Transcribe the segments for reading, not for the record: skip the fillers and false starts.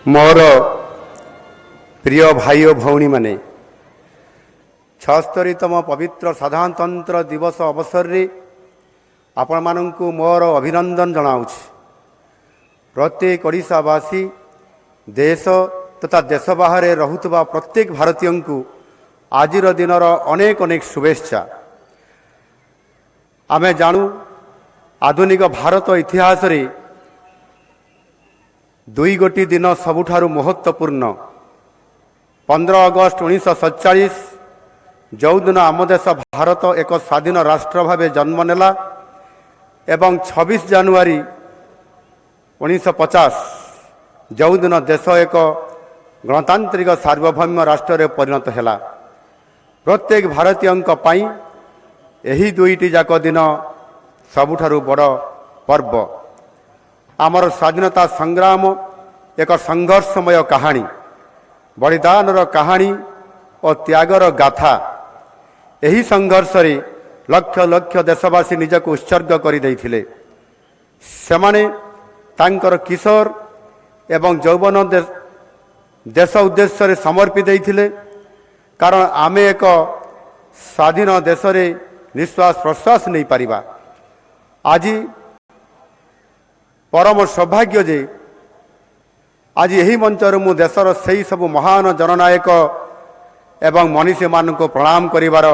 मोर प्रिय भाई और भौणी माने 76तम पवित्र साधारणतंत्र दिवस अवसर रे आपण मानंकु मोर अभिनंदन जनाउछि। प्रत्येक ओडिशावासी देश तथा देश बाहर रहुतबा प्रत्येक भारतीय को आजिर दिनर अनेक अनेक शुभेच्छा। आमे जानू आधुनिक भारत इतिहास रे दुई गोटी दिन सबुठारु महत्वपूर्ण 15 अगस्त 1947 जो दिन आम देश भारत एक स्वाधीन राष्ट्र भाव जन्म नेला एवं 26 जानुआरी 1950 जो दिन देश एक गणतांत्रिक सार्वभौम राष्ट्र रे परिणत हैला। प्रत्येक भारतीय यही दुईटी जाक दिन सबुठारु बड़ पर्व। आमर स्वाधीनता संग्राम एक संघर्षमय कहानी, बलिदानर कहानी और त्यागर गाथा। यही संघर्ष रे लक्ष लक्ष देशवासी निजक उत्सर्ग कर देइथिले। सेमाने तांकर किशोर एवं यौवन देश उद्देश्य रे समर्पित देइथिले, कारण आमे एक स्वाधीन देश रे निश्वास प्रश्वास नहीं पारिबा। आज परम सौभाग्य जे आज यही मंचर मु देशर से सब महान जननायक एवं मनीषी मान को प्रणाम करिवार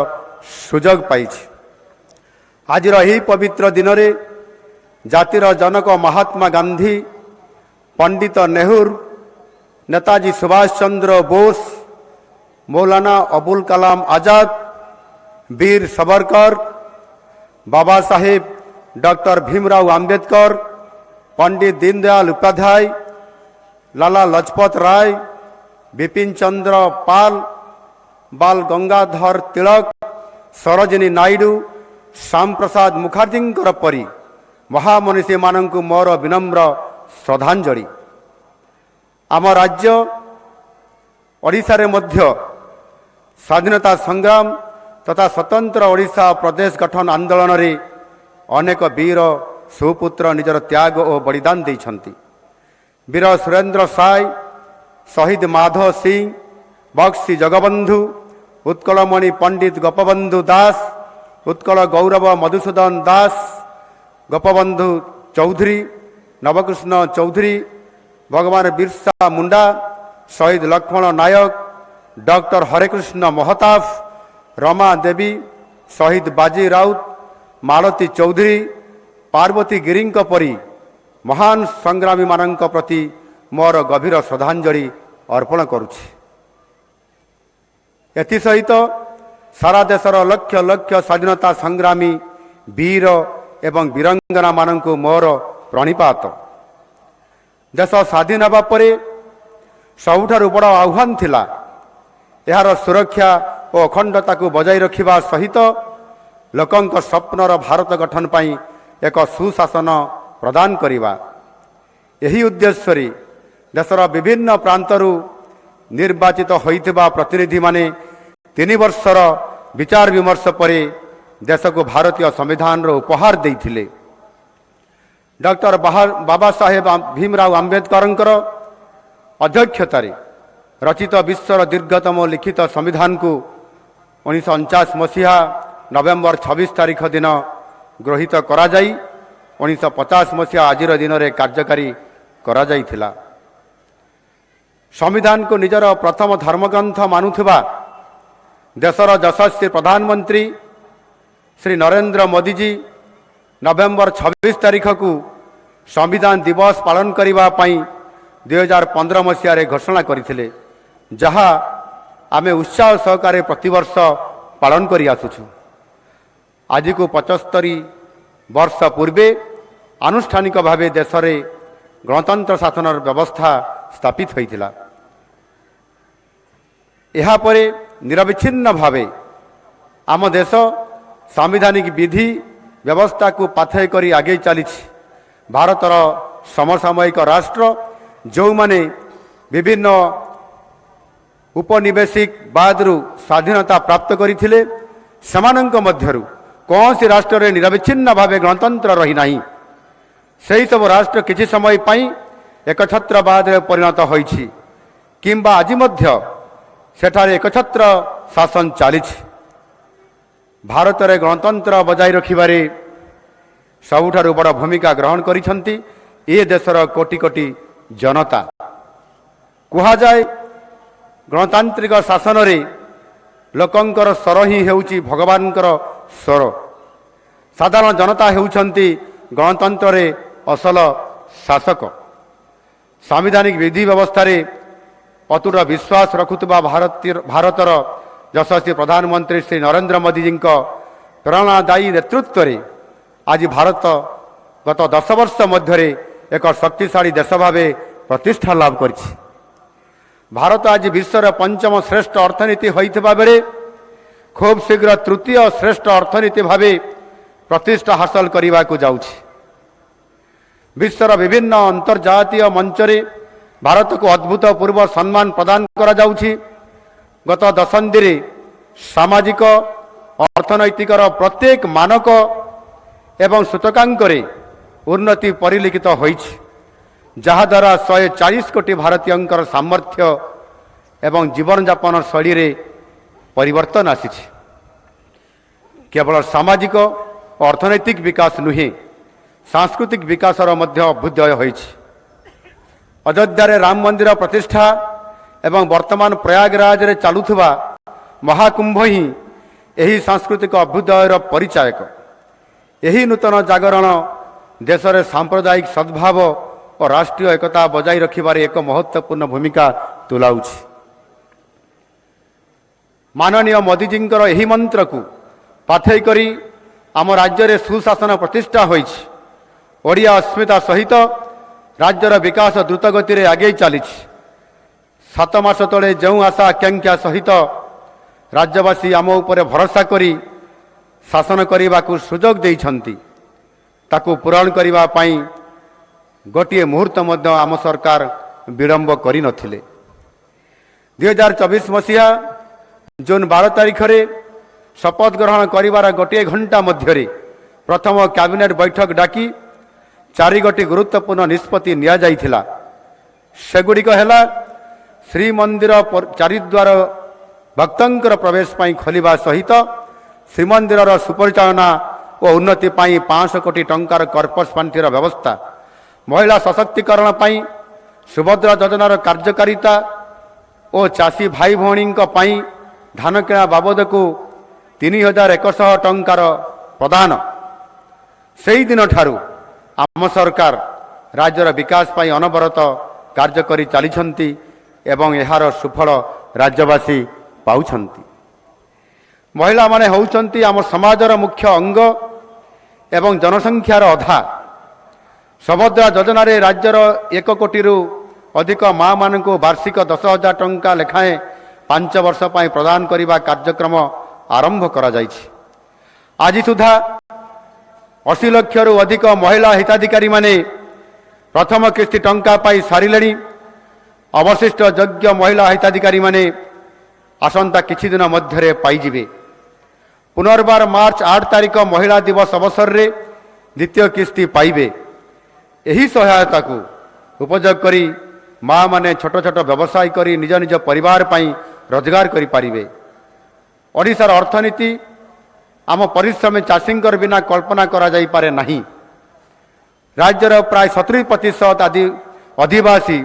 सुजोग पाई। आज यही पवित्र दिन रे जातिर जनक महात्मा गांधी, पंडित नेहरू, नेताजी सुभाष चंद्र बोस, मौलाना अबुल कलाम आजाद, वीर सावरकर, बाबा साहेब डॉक्टर भीमराव अंबेडकर, पंडित दीनदयाल उपाध्याय, लाला लजपत राय, बिपिन चंद्र पाल, बाल गंगाधर तिलक, सरोजिनी नायडू, श्याम प्रसाद मुखर्जी परी महामनीषी मानक मोर विनम्र श्रद्धांजलि। आम राज्य ओडिशा रे मध्य स्वाधीनता संग्राम तथा स्वतंत्र ओडिशा प्रदेश गठन आंदोलन रे अनेक वीर सुपुत्र निजर त्याग और बलिदान देइछंती। वीर सुरेंद्र साय, शहीद माधव सिंह, बक्सी जगबंधु, उत्कलमणि पंडित गोपबंधु दास, उत्कल गौरव मधुसूदन दास, गोपबंधु चौधरी, नवकृष्ण चौधरी, भगवान बिरसा मुंडा, शहीद लक्ष्मण नायक, डॉक्टर हरेकृष्ण महताब, रमा देवी, शहीद बाजी राउत, मालती चौधरी, पार्वती गिरी परी महान संग्रामी मानक प्रति मोर गभीर श्रद्धांजलि अर्पण करुछि। एसहित सारा देशर लक्ष लक्ष स्वाधीनता संग्रामी वीर एवं वीरांगना मानक मोर प्रणिपात। देश स्वाधीन होगा पर सबुठारु बड़ आह्वान थिला यार सुरक्षा और अखंडता को बजाय रखिबा सहित लोकंक स्वप्नर भारत गठन पाई एक सुशासन प्रदान करिबा। यही उद्देश्य रे देशर विभिन्न प्रांतरू निर्वाचित होइतिबा प्रतिनिधि माने 3 वर्षर विचार विमर्श पर देश को भारतीय संविधान रो उपहार देइथिले। डॉक्टर बाबा साहेब भीमराव अंबेडकर अध्यक्षतार रचित विश्वर दीर्घतम लिखित संविधान को 1949 मसीहा नवेम्बर 26 तारीख दिन गृहीत करा जाई 1950 मसीहा आज दिन में कार्यकारी करा जाइथिला। संविधान को निजर प्रथम धर्मग्रंथ मानुथिबा देशर यशस्वी प्रधानमंत्री श्री नरेंद्र मोदी जी नवेम्बर 26 तारीख को संविधान दिवस पालन करिबा पई 2015 मसीह घोषणा करथिले, जहा आमे उत्साह सहकारे प्रतिवर्ष पालन करि आसुछु। आज को 75 वर्ष पूर्वे आनुष्ठानिक भावे देश में गणतंत्र शासन व्यवस्था स्थापित होइथिला। यहा परे निरविच्छिन्न भावे आम देश सांविधानिक विधि व्यवस्था को पाथेय करी आगे चली। भारतर समसामयिक राष्ट्र जो माने विभिन्न उपनिवेशिक बादरू स्वाधीनता प्राप्त करथिले समानंक मध्यरु कौन सी राष्ट्र रे निरविच्छिन्न भावे गणतंत्र रही नहीं। सही सब राष्ट्र किसी समय पाई एकछत्रवादରେ ପରିଣତ ହୋଇଛି କିମ୍ବା ଆଜି ମଧ୍ୟ ସେଠାରେ एकछत्र ଶାସନ ଚାଲିଛି। ଭାରତରେ ଗଣତନ୍ତ୍ର ବଜାୟ ରଖିବାରେ ସବୁଠାରୁ ବଡ଼ ଭୂମିକା ଗ୍ରହଣ କରିଛନ୍ତି ଏ ଦେଶର କୋଟି କୋଟି ଜନତା। କୁହାଯାଏ ଗଣତାନ୍ତ୍ରିକ ଶାସନରେ ଲୋକଙ୍କର ସ୍ୱର ହିଁ ହେଉଛି ଭଗବାନଙ୍କର ସ୍ୱର। ସାଧାରଣ ଜନତା ହେଉଛନ୍ତି ଗଣତନ୍ତ୍ରରେ ଅସଲ ଶାସକ। ସାମ୍ବିଧାନିକ ବିଧି ବ୍ୟବସ୍ଥାରେ ଅତୁଟ ବିଶ୍ୱାସ ରଖୁଥିବା ଭାରତର ଯଶସ୍ୱୀ ପ୍ରଧାନମନ୍ତ୍ରୀ ଶ୍ରୀ ନରେନ୍ଦ୍ର ମୋଦିଜୀଙ୍କ ପ୍ରେରଣାଦାୟୀ ନେତୃତ୍ୱରେ ଆଜି ଭାରତ ଗତ 10 ବର୍ଷ ମଧ୍ୟରେ ଏକ ଶକ୍ତିଶାଳୀ ଦେଶ ଭାବେ ପ୍ରତିଷ୍ଠା ଲାଭ କରିଛି। ଭାରତ ଆଜି ବିଶ୍ୱର ପଞ୍ଚମ ଶ୍ରେଷ୍ଠ ଅର୍ଥନୀତି ହୋଇଥିବା ବେଳେ ଖୁବ୍ ଶୀଘ୍ର ତୃତୀୟ ଶ୍ରେଷ୍ଠ ଅର୍ଥନୀତି ଭାବେ ପ୍ରତିଷ୍ଠା ହାସଲ କରିବାକୁ ଯାଉଛି। ବିଶ୍ୱର ବିଭିନ୍ନ ଅନ୍ତର୍ଜାତୀୟ ମଞ୍ଚରେ ଭାରତକୁ ଅଦ୍ଭୁତପୂର୍ବ ସମ୍ମାନ ପ୍ରଦାନ କରାଯାଉଛି। ଗତ ଦଶନ୍ଧିରେ ସାମାଜିକ ଅର୍ଥନୈତିକର ପ୍ରତ୍ୟେକ ମାନକ ଏବଂ ସୂଚକାଙ୍କରେ ଉନ୍ନତି ପରିଲକ୍ଷିତ ହୋଇଛି, ଯାହାଦ୍ୱାରା 140 କୋଟି ଭାରତୀୟଙ୍କର ସାମର୍ଥ୍ୟ ଏବଂ ଜୀବନଯାପନ ଶୈଳୀରେ ପରିବର୍ତ୍ତନ ଆସିଛି। କେବଳ ସାମାଜିକ ଓ ଅର୍ଥନୈତିକ ବିକାଶ ନୁହେଁ, ସାଂସ୍କୃତିକ ବିକାଶର ମଧ୍ୟ ଅଭ୍ୟୁଦୟ ହୋଇଛି। ଅଯୋଧ୍ୟାରେ ରାମ ମନ୍ଦିର ପ୍ରତିଷ୍ଠା ଏବଂ ବର୍ତ୍ତମାନ ପ୍ରୟାଗରାଜରେ ଚାଲୁଥିବା ମହାକୁମ୍ଭ ହିଁ ଏହି ସାଂସ୍କୃତିକ ଅଭ୍ୟୁଦୟର ପରିଚାୟକ। ଏହି ନୂତନ ଜାଗରଣ ଦେଶରେ ସାମ୍ପ୍ରଦାୟିକ ସଦ୍ଭାବ ଓ ରାଷ୍ଟ୍ରୀୟ ଏକତା ବଜାୟ ରଖିବାରେ ଏକ ମହତ୍ତ୍ୱପୂର୍ଣ୍ଣ ଭୂମିକା ତୁଲାଉଛି। ମାନନୀୟ ମୋଦିଜୀଙ୍କର ଏହି ମନ୍ତ୍ରକୁ ପାଥେୟ କରି ଆମ ରାଜ୍ୟରେ ସୁଶାସନ ପ୍ରତିଷ୍ଠା ହୋଇଛି। ଓଡ଼ିଆ ଅସ୍ମିତା ସହିତ ରାଜ୍ୟର ବିକାଶ ଦ୍ରୁତ ଗତିରେ ଆଗେଇ ଚାଲିଛି। 7 ମାସ ତଳେ ଯେଉଁ ଆଶା ଆକାଂକ୍ଷା ସହିତ ରାଜ୍ୟବାସୀ ଆମ ଉପରେ ଭରସା କରି ଶାସନ କରିବାକୁ ସୁଯୋଗ ଦେଇଛନ୍ତି, ତାକୁ ପୂରଣ କରିବା ପାଇଁ ଗୋଟିଏ ମୁହୂର୍ତ୍ତ ମଧ୍ୟ ଆମ ସରକାର ବିଳମ୍ବ କରିନଥିଲେ। 2024 ମସିହା ଜୁନ୍ 12 ତାରିଖରେ ଶପଥ ଗ୍ରହଣ କରିବାର ଗୋଟିଏ ଘଣ୍ଟା ମଧ୍ୟରେ ପ୍ରଥମ କ୍ୟାବିନେଟ୍ ବୈଠକ ଡାକି 4ଗୋଟି ଗୁରୁତ୍ୱପୂର୍ଣ୍ଣ ନିଷ୍ପତ୍ତି ନିଆଯାଇଥିଲା। ସେଗୁଡ଼ିକ ହେଲା ଶ୍ରୀମନ୍ଦିର ଚାରିଦ୍ୱାର ଭକ୍ତଙ୍କର ପ୍ରବେଶ ପାଇଁ ଖୋଲିବା ସହିତ ଶ୍ରୀମନ୍ଦିରର ସୁପରିଚାଳନା ଓ ଉନ୍ନତି ପାଇଁ 500 କୋଟି ଟଙ୍କାର କର୍ପସ୍ ପାଣ୍ଠିର ବ୍ୟବସ୍ଥା, ମହିଳା ସଶକ୍ତିକରଣ ପାଇଁ ସୁଭଦ୍ରା ଯୋଜନାର କାର୍ଯ୍ୟକାରିତା ଓ ଚାଷୀ ଭାଇ ଭଉଣୀଙ୍କ ପାଇଁ ଧାନ କିଣା ବାବଦକୁ 3100 ଟଙ୍କାର ପ୍ରଦାନ। ସେହିଦିନଠାରୁ ଆମ ସରକାର ରାଜ୍ୟର ବିକାଶ ପାଇଁ ଅନବରତ କାର୍ଯ୍ୟ କରି ଚାଲିଛନ୍ତି ଏବଂ ଏହାର ସୁଫଳ ରାଜ୍ୟବାସୀ ପାଉଛନ୍ତି। ମହିଳାମାନେ ହେଉଛନ୍ତି ଆମ ସମାଜର ମୁଖ୍ୟ ଅଙ୍ଗ ଏବଂ ଜନସଂଖ୍ୟାର ଅଧା। ସୁଭଦ୍ରା ଯୋଜନାରେ ରାଜ୍ୟର 1 କୋଟିରୁ ଅଧିକ ମା'ମାନଙ୍କୁ ବାର୍ଷିକ 10,000 ଟଙ୍କା ଲେଖାଏଁ 5 ବର୍ଷ ପାଇଁ ପ୍ରଦାନ କରିବା କାର୍ଯ୍ୟକ୍ରମ ଆରମ୍ଭ କରାଯାଇଛି। ଆଜି ସୁଦ୍ଧା 80 ଲକ୍ଷରୁ ଅଧିକ ମହିଳା ହିତାଧିକାରୀମାନେ ପ୍ରଥମ କିସ୍ତି ଟଙ୍କା ପାଇ ସାରିଲେଣି। ଅବଶିଷ୍ଟ ଯୋଗ୍ୟ ମହିଳା ହିତାଧିକାରୀମାନେ ଆସନ୍ତା କିଛି ଦିନ ମଧ୍ୟରେ ପାଇଯିବେ। ପୁନର୍ବାର ମାର୍ଚ୍ଚ 8 ତାରିଖ ମହିଳା ଦିବସ ଅବସରରେ ଦ୍ୱିତୀୟ କିସ୍ତି ପାଇବେ। ଏହି ସହାୟତାକୁ ଉପଯୋଗ କରି ମା'ମାନେ ଛୋଟ ଛୋଟ ବ୍ୟବସାୟ କରି ନିଜ ନିଜ ପରିବାର ପାଇଁ ରୋଜଗାର କରିପାରିବେ। ଓଡ଼ିଶାର ଅର୍ଥନୀତି ଆମ ପରିଶ୍ରମୀ ଚାଷୀଙ୍କର ବିନା କଳ୍ପନା କରାଯାଇପାରେ ନାହିଁ। ରାଜ୍ୟର ପ୍ରାୟ 70% ଅଧିବାସୀ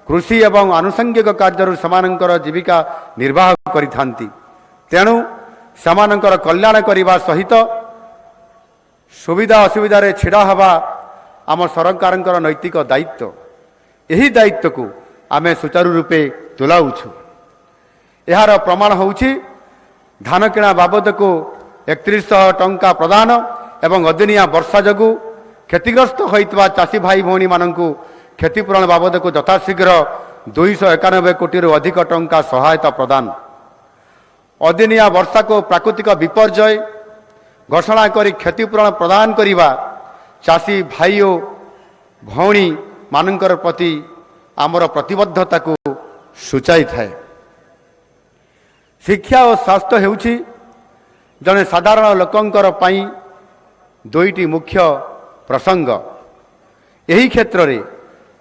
କୃଷି ଏବଂ ଆନୁଷଙ୍ଗିକ କାର୍ଯ୍ୟରୁ ସେମାନଙ୍କର ଜୀବିକା ନିର୍ବାହ କରିଥାନ୍ତି। ତେଣୁ ସେମାନଙ୍କର କଲ୍ୟାଣ କରିବା ସହିତ ସୁବିଧା ଅସୁବିଧାରେ ଛିଡ଼ା ହେବା ଆମ ସରକାରଙ୍କର ନୈତିକ ଦାୟିତ୍ୱ। ଏହି ଦାୟିତ୍ୱକୁ ଆମେ ସୁଚାରୁ ରୂପେ ତୁଲାଉଛୁ। ଏହାର ପ୍ରମାଣ ହେଉଛି ଧାନ କିଣା ବାବଦକୁ 3100 ଟଙ୍କା ପ୍ରଦାନ ଏବଂ ଅଦିନିଆ ବର୍ଷା ଯୋଗୁଁ କ୍ଷତିଗ୍ରସ୍ତ ହୋଇଥିବା ଚାଷୀ ଭାଇ ଭଉଣୀମାନଙ୍କୁ କ୍ଷତିପୂରଣ ବାବଦକୁ ଯଥାଶୀଘ୍ର 291 କୋଟିରୁ ଅଧିକ ଟଙ୍କା ସହାୟତା ପ୍ରଦାନ। ଅଦିନିଆ ବର୍ଷାକୁ ପ୍ରାକୃତିକ ବିପର୍ଯ୍ୟୟ ଘୋଷଣା କରି କ୍ଷତିପୂରଣ ପ୍ରଦାନ କରିବା ଚାଷୀ ଭାଇ ଓ ଭଉଣୀମାନଙ୍କର ପ୍ରତି ଆମର ପ୍ରତିବଦ୍ଧତାକୁ ସୂଚାଇଥାଏ। ଶିକ୍ଷା ଓ ସ୍ୱାସ୍ଥ୍ୟ ହେଉଛି ଜଣେ ସାଧାରଣ ଲୋକଙ୍କର ପାଇଁ ଦୁଇଟି ମୁଖ୍ୟ ପ୍ରସଙ୍ଗ। ଏହି କ୍ଷେତ୍ରରେ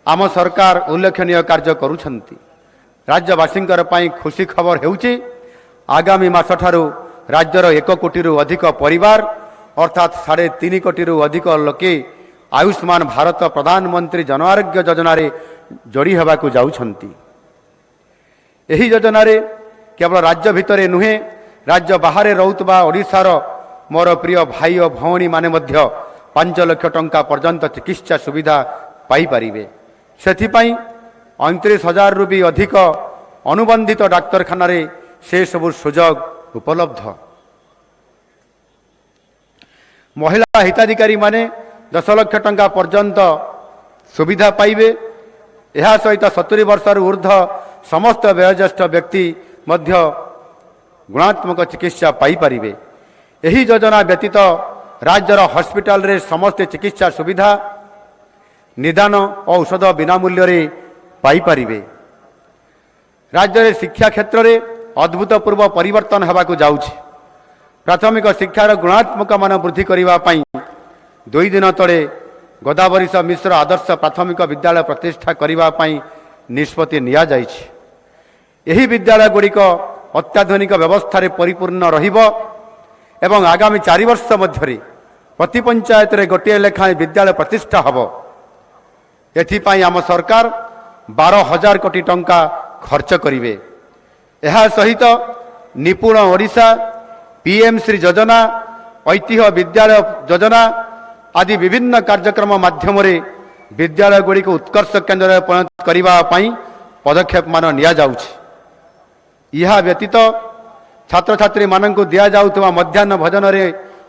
आम सरकार उल्लेखनीय कार्य करुछंती। राज्यवासींकर पई खुशी खबर हेउची आगामी मासठारु राज्यर 1 कोटी अधिक परिवार अर्थात 3.5 कोटी अधिक लोके आयुष्मान भारत प्रधानमंत्री जन आरोग्य योजना रे जोड़ी हेबाकु जाउछंती। एही योजना रे केवल राज्य भितरे नुहे राज्य बाहर रहुतबा ओडिशार मोर प्रिय भाई और भौणी माने मध्य 5 लाख टंका पर्यंत चिकित्सा सुविधा पाई परिबे। सेथिपाई 29,000 रु भी अधिक अनुबंधित डाक्तरखाना रे से सबु सुजोग उपलब्ध। महिला हिताधिकारी माने 10 लाख टंका पर्यंत सुविधा पाइबे। यह सहित 70 वर्ष ऊर्ध्व समस्त वयोज्येष्ठ व्यक्ति मध्य गुणात्मक चिकित्सा पाई परिबे। एही योजना व्यतीत राज्यर हॉस्पिटल रे समस्त चिकित्सा सुविधा निदान और औषध बिना मूल्य रे पाई परिबे। राज्य रे शिक्षा क्षेत्र रे अद्भुतपूर्व परिवर्तन हेबाकु जाउछि। प्राथमिक शिक्षार गुणात्मक मान वृद्धि करिवा पई 2 दिन तले गोदावरीश मिश्र आदर्श प्राथमिक विद्यालय प्रतिष्ठा करिवा पई निष्पत्ति निया जाइछि। एही विद्यालय गुड़िक अत्याधुनिक व्यवस्था रे परिपूर्ण रहिबो एवं आगामी 4 वर्ष मध्यरे प्रति पंचायत रे गोटे लेखाएं विद्यालय प्रतिष्ठा हबो। एथिपाई आम सरकार 12,000 कोटी टंका खर्च करिवे। एहा सहित निपुण ओडिशा पीएम श्री योजना ऐतिह्य विद्यालय योजना आदि विभिन्न कार्यक्रम माध्यम रे विद्यालय गुड़ी को उत्कर्ष केन्द्र में परिणत करने पदक्षेप मान निया जाउछि। यह व्यतीत छात्र छात्री मानक दिया जाउतबा मध्याह्न भोजन रे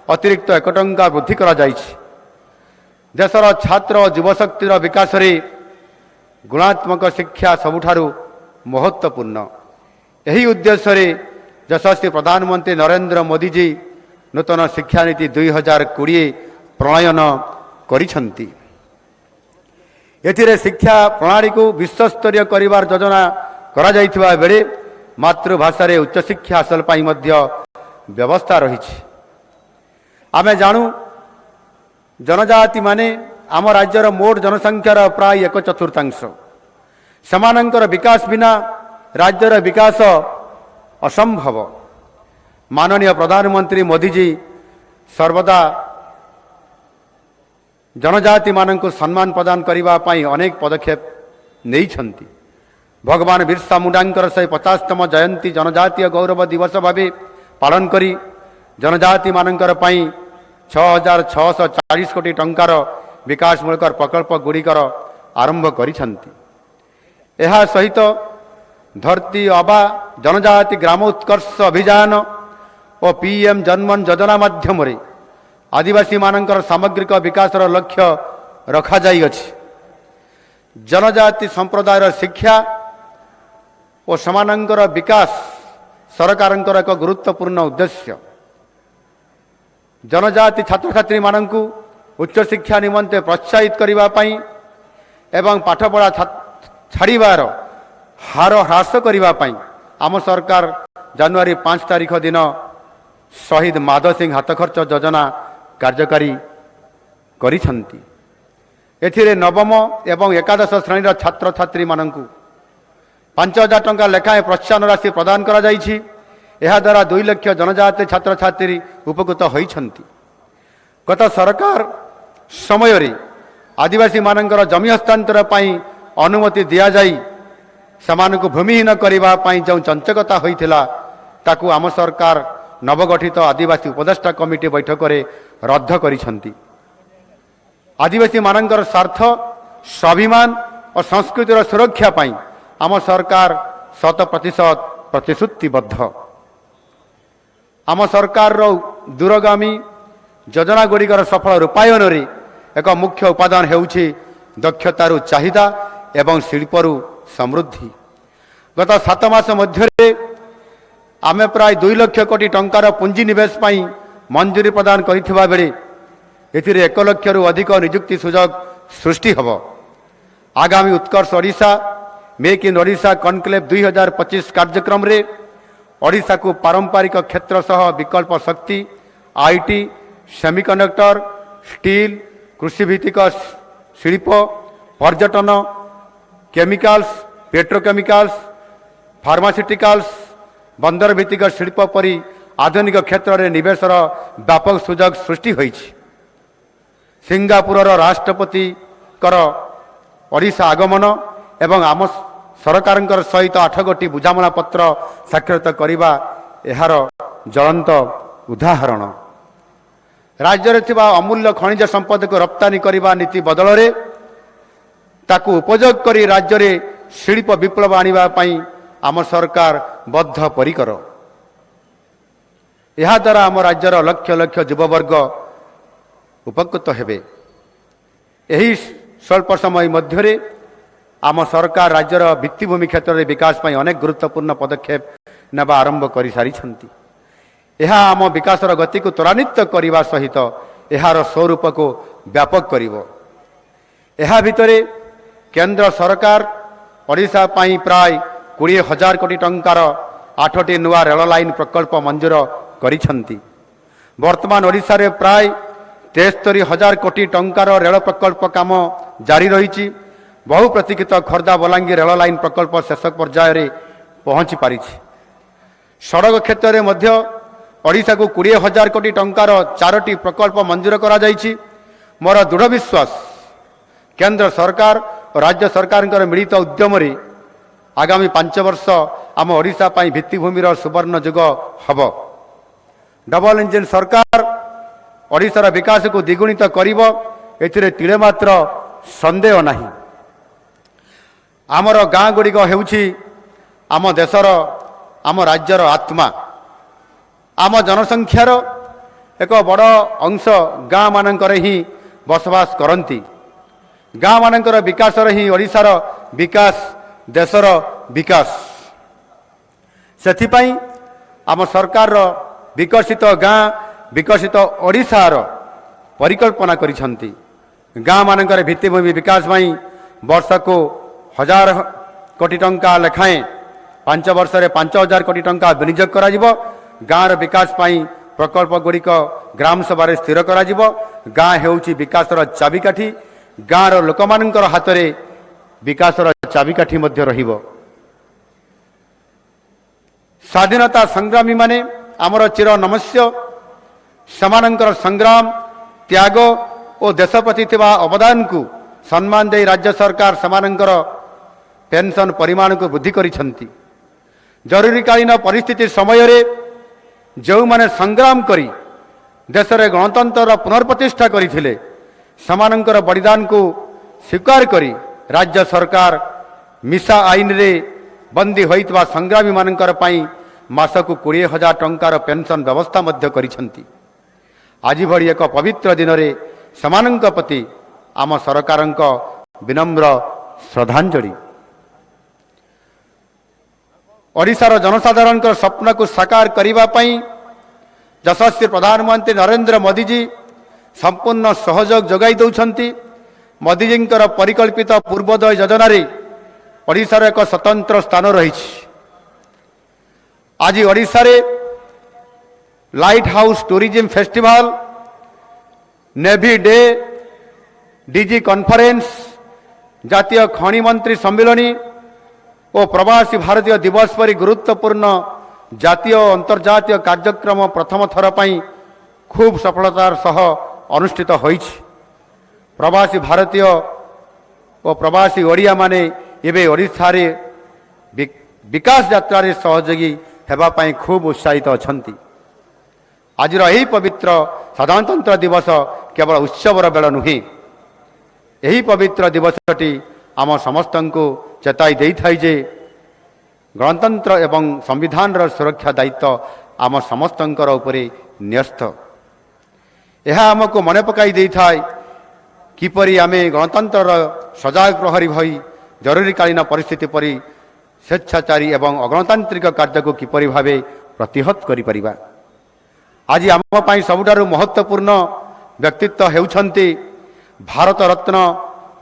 अतिरिक्त 1 टंका वृद्धि करा जाइछि। देशर छात्र और युवशक्तिर विकास रे गुणात्मक शिक्षा सबुठारु महत्वपूर्ण। यही उद्देश्य रे यशस्वी प्रधानमंत्री नरेंद्र मोदी जी नूतन शिक्षा नीति 2020 प्रणयन करिछंती। एथिरे शिक्षा प्रणाली को विश्वस्तरीय करिवार योजना करा जाइथिबा बेले मातृभाषा रे उच्च शिक्षा हासिल पाई मध्य व्यवस्था रहिछि। आमे जानू जनजाति माने आम राज्यर मोट जनसंख्यार प्राय 1/4। समानंकर विकास बिना राज्यर विकास असंभव। माननीय प्रधानमंत्री मोदी जी सर्वदा जनजाति मानक सम्मान प्रदान करने पाई अनेक पदक्षेप नहीं छंती। भगवान बिरसा मुंडांकर 150तम जयंती जनजातीय गौरव दिवस भावे पालन करी जनजाति मानकर पाई 6,640 कोटी टंकार विकासमूलक प्रकल्प गुड़िकर आरंभ करिछंती। एहा सहित धरती आबा जनजाति ग्राम उत्कर्ष अभियान और पीएम जनमन योजना माध्यम रे आदिवासी मानकर सामग्रिक विकास लक्ष्य रखा जाई अछि। जनजाति संप्रदायर शिक्षा और समानंकर विकास सरकारंकर एक गुरुत्वपूर्ण उद्देश्य। जनजाति छात्र छात्री मानकु उच्च शिक्षा निमंते प्रोत्साहित करिवा पई एवं पाठपढ़ा छाड़ीबार हार ह्रास करिवा पई आम सरकार जनवरी 5 तारिख दिन शहीद माधव सिंह हाथ खर्च योजना कार्यकारी करिछंती। एथिरे नवम एवं एकादश श्रेणी छात्र छात्री मानकु 5,000 टंका लेखाएं प्रोत्साहन राशि प्रदान करा जाइछि। एहा द्वारा 2 लाख जनजाति छात्र छात्री उपकृत होइछंती। गत सरकार समय रे आदिवासी मानकर जमी हस्तांतर पाई अनुमति दिया जाई समानकु भूमिहीन करिवा पाई जो चंचकता होइथिला ताकू आम सरकार नवगठित आदिवासी उपदेष्टा कमिटी बैठक रे रद्द करिछंती। आदिवासी मानकर स्वार्थ स्वाभिमान और संस्कृतिर सुरक्षा पाई आम सरकार 100% प्रतिश्रुतिबद्ध। आम सरकार दूरगामी योजना गुड़िकर सफल रूपायन रे एक मुख्य उपादान हेउछि दक्षतारू चाहिदा एवं शिल्परू समृद्धि। गत 7 मास मध्य आमे प्राय 2 लाख कोटी टंकार पुंजी निवेश पाई मंजूरी प्रदान करिथिबा बेले एथिरे 1 लाख रु अधिक नियुक्ति सुजोग सृष्टि हबो। आगामी Utkarsh Odisha make in Odisha conclave 2025 कार्यक्रम रे ओडिशा को पारंपरिक क्षेत्र सह विकल्प शक्ति आईटी सेमीकंडक्टर स्टील कृषि भित्तिक शिल्प पर्यटन केमिकाल्स, पेट्रोकेमिकाल्स, फार्मास्यूटिकाल्स, बंदर भित्तिक शिल्प परी आधुनिक क्षेत्र में निवेशर व्यापक सुजोग सृष्टि होइछि। सिंगापुर राष्ट्रपति ओडिशा आगमन एवं आम सरकार सहित 8 गोटी बुझामणा पत्र स्वाक्षरित करने यार ज्वलंत उदाहरण। राज्य में अमूल्य खनिज संपद को रप्तानी करने नीति बदल ताकू उपयोग कर राज्य में शिल्प विप्लव आने आम सरकार बद्धपरिकर। यह द्वारा आम राज्यर लक्ष लक्ष युववर्ग उपकृत हेबे। यही स्वल्प समय मध्य आम सरकार राज्यर भित्तिभूमि क्षेत्र में विकास पर अनेक गुरुत्वपूर्ण पदक्षेप नेबा आरंभ कर सारी। यह आम विकासर गति को त्वरान्वित करने सहित यार स्वरूप को व्यापक करिवो। यह भितरे केंद्र सरकार ओडिशा पाई प्राय 20,000 कोटी टंकार 8टी नुआ रेल लाइन प्रकल्प मंजूर करिछंती। वर्तमान ओडिशा रे प्राय 73,000 कोटी टंकार रेल प्रकल्प काम जारी रही। बहु प्रतीक्षित खोर्धा बलांगीर रेल लाइन प्रकल्प शेष पर्याय रे पहुंची पारी। सड़क क्षेत्र में मध्य ओडिशा को 20,000 कोटी टंकार 4टी प्रकल्प मंजूर करा जायछि। मोर दृढ़ विश्वास केंद्र सरकार और राज्य सरकार मिलित उद्यम रे आगामी 5 वर्ष आम ओडिशा पाई भित्तिभूमिर सुवर्ण युग हब। डबल इंजिन सरकार ओडिशार विकास को द्विगुणित करिब एथिरे तिले मात्र संदेह नहीं। आमर गाँ गुड़िक हेउछि आम देशर आम राज्यर आत्मा। आम जनसंख्यार एक बड़ अंश गाँ मानकर ही बसवास करती। गाँ मानकर विकास ही ओडिशार विकास देशर विकास। सेथिपाई आम सरकार विकसित गाँ विकसित ओडिशार परिकल्पना करिछंती। गाँ मानकर भित्तिभूमि विकास में वर्ष को 1,000 कोटी टंका लेखाएं 5 वर्ष में 5,000 कोटी टंका विनियोग करा जिवो। गाँर विकास पाई प्रकल्प गुड़िक ग्राम सभा स्थिर करा जिवो। गाँ हेउछि विकासर चाबिकाठी। गाँर लोकमानंकर हाथ में विकासर चाबिकाठी मध्य रहिबो। स्वाधीनता संग्रामी माने आमर चिर नमस्य समानंकर संग्राम त्याग और देश प्रति अवदान को सम्मान दे राज्य सरकार समानंकर पेंशन परिमाण को वृद्धि करिछंती। जरूरीकालीन परिस्थिति समय रे जो माने संग्राम करी देश रे गणतंत्र पुनर्प्रतिष्ठा करिथिले समानंकर बलिदान को स्वीकार करी राज्य सरकार मिसा आईन रे बंदी होइतबा संग्रामी मानंकर पाई मासकु 20,000 टंकार पेंशन व्यवस्था मध्य करिछंती। आज भली एक पवित्र दिन रे समानंक प्रति आम सरकारंक विनम्र श्रद्धांजलि। ओडिशार जनसाधारण स्वप्न को साकार करने पाई यशस्वी प्रधानमंत्री नरेंद्र मोदी जी संपूर्ण सहयोग जोगाई दौरान। मोदी जी परिकल्पित पूर्वोदय योजना रे ओडिशार एक स्वतंत्र स्थान रही। आज ओडिशा रे light house tourism festival, navy day, DG conference, जातीय खनि मंत्री सम्मिलनी और प्रवासी भारतीय दिवस परी गुरुत्वपूर्ण जातीय और अंतर्जातीय कार्यक्रम प्रथम थर पाई खूब सफलतार सह अनुष्ठित होइछि। प्रवासी भारतीय और प्रवासी ओडिया माने एबे ओडिशा रे विकास यात्रा रे सहयोगी हेबा पाई खूब उत्साहित अछंती। आज यही पवित्र साधारणतंत्र दिवस केवल उत्सवर बेल नुहे। यही पवित्र दिवसटी आम समस्त को चेताई दे थाई जे गणतंत्र एवं संविधान सुरक्षा दायित्व आम समस्त उपरे न्यस्त। यह आमको मन पकाई दे थाए किपरि आमे गणतंत्र सजाग प्रहरी भई जरूरीकालीन परिस्थिति परि स्वेच्छाचारी एवं अगणतांत्रिक कार्य को किपरि भावे प्रतिहत करि परिबा। आज आम पाई सबुठारु महत्वपूर्ण व्यक्तित्व हेउछंती भारत रत्न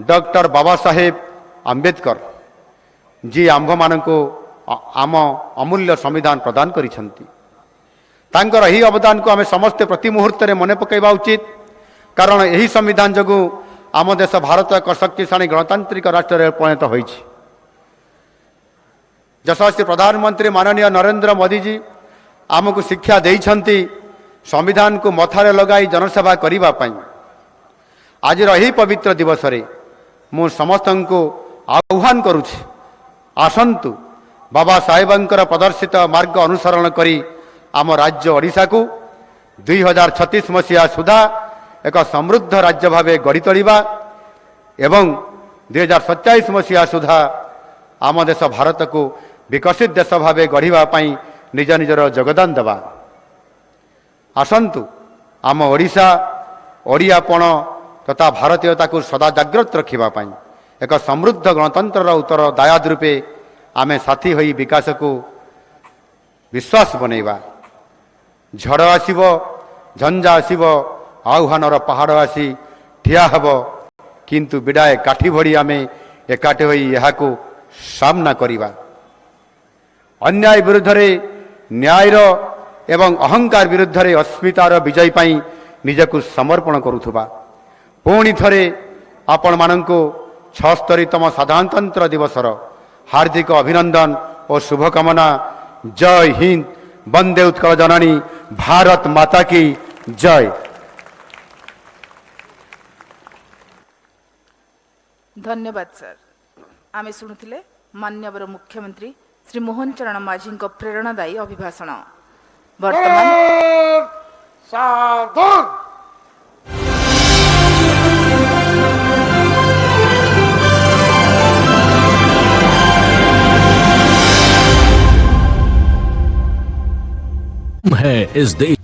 डॉक्टर बाबा साहेब आंबेडकर जी आंभ मानको आम अमूल्य संविधान प्रदान करिछंती। तांकर एही अवदान को आमे समस्ते प्रति मुहूर्त रे मने पकाइबा उचित, कारण एही संविधान जगु आम देश भारत एक शक्तिशाली गणतांत्रिक राष्ट्र परिणत होइछि। ଯଶସ୍ୱୀ ପ୍ରଧାନମନ୍ତ୍ରୀ ମାନନୀୟ ନରେନ୍ଦ୍ର ମୋଦିଜୀ ଆମକୁ ଶିକ୍ଷା ଦେଇଛନ୍ତି ସମ୍ବିଧାନକୁ ମଥାରେ ଲଗାଇ ଜନସେବା କରିବା ପାଇଁ। ଆଜିର ଏହି ପବିତ୍ର ଦିବସରେ ମୁଁ ସମସ୍ତଙ୍କୁ ଆହ୍ୱାନ କରୁଛି, ଆସନ୍ତୁ ବାବା ସାହେବଙ୍କର ପ୍ରଦର୍ଶିତ ମାର୍ଗ ଅନୁସରଣ କରି ଆମ ରାଜ୍ୟ ଓଡ଼ିଶାକୁ 2036 ମସିହା ସୁଦ୍ଧା ଏକ ସମୃଦ୍ଧ ରାଜ୍ୟ ଭାବେ ଗଢ଼ି ତୋଳିବା ଏବଂ 2047 ମସିହା ସୁଦ୍ଧା ଆମ ଦେଶ ଭାରତକୁ ବିକଶିତ ଦେଶ ଭାବେ ଗଢ଼ିବା ପାଇଁ ନିଜ ନିଜର ଯୋଗଦାନ ଦେବା। ଆସନ୍ତୁ ଆମ ଓଡ଼ିଶା ଓଡ଼ିଆପଣ ତଥା ଭାରତୀୟତାକୁ ସଦା ଜାଗ୍ରତ ରଖିବା ପାଇଁ ଏକ ସମୃଦ୍ଧ ଗଣତନ୍ତ୍ରର ଉତ୍ତରଦାୟାଦ ରୂପେ ଆମେ ସାଥୀ ହୋଇ ବିକାଶକୁ ବିଶ୍ୱାସ ବନେଇବା। ଝଡ଼ ଆସିବ, ଝଞ୍ଜା ଆସିବ, ଆହ୍ୱାନର ପାହାଡ଼ ଆସି ଠିଆ ହେବ, କିନ୍ତୁ ବିଡ଼ାଏ କାଠି ଭଳି ଆମେ ଏକାଠି ହୋଇ ଏହାକୁ ସାମ୍ନା କରିବା। ଅନ୍ୟାୟ ବିରୁଦ୍ଧରେ ନ୍ୟାୟର ଏବଂ ଅହଙ୍କାର ବିରୁଦ୍ଧରେ ଅସ୍ମିତାର ବିଜୟ ପାଇଁ ନିଜକୁ ସମର୍ପଣ କରୁଥିବା ପୁଣି ଥରେ ଆପଣମାନଙ୍କୁ 76ତମ ସାଧାରଣତନ୍ତ୍ର ଦିବସର ହାର୍ଦ୍ଦିକ ଅଭିନନ୍ଦନ ଓ ଶୁଭକାମନା। ଜୟ ହିନ୍ଦ, ବନ୍ଦେ ଉତ୍କଳ ଜନନୀ, ଭାରତ ମାତା କି ଜୟ। धन्यवाद सर। आम शुणुले मान्यवर मुख्यमंत्री श्री मोहन चरण माझी प्रेरणादायी अभिभाषण। वर्तमान है इस देश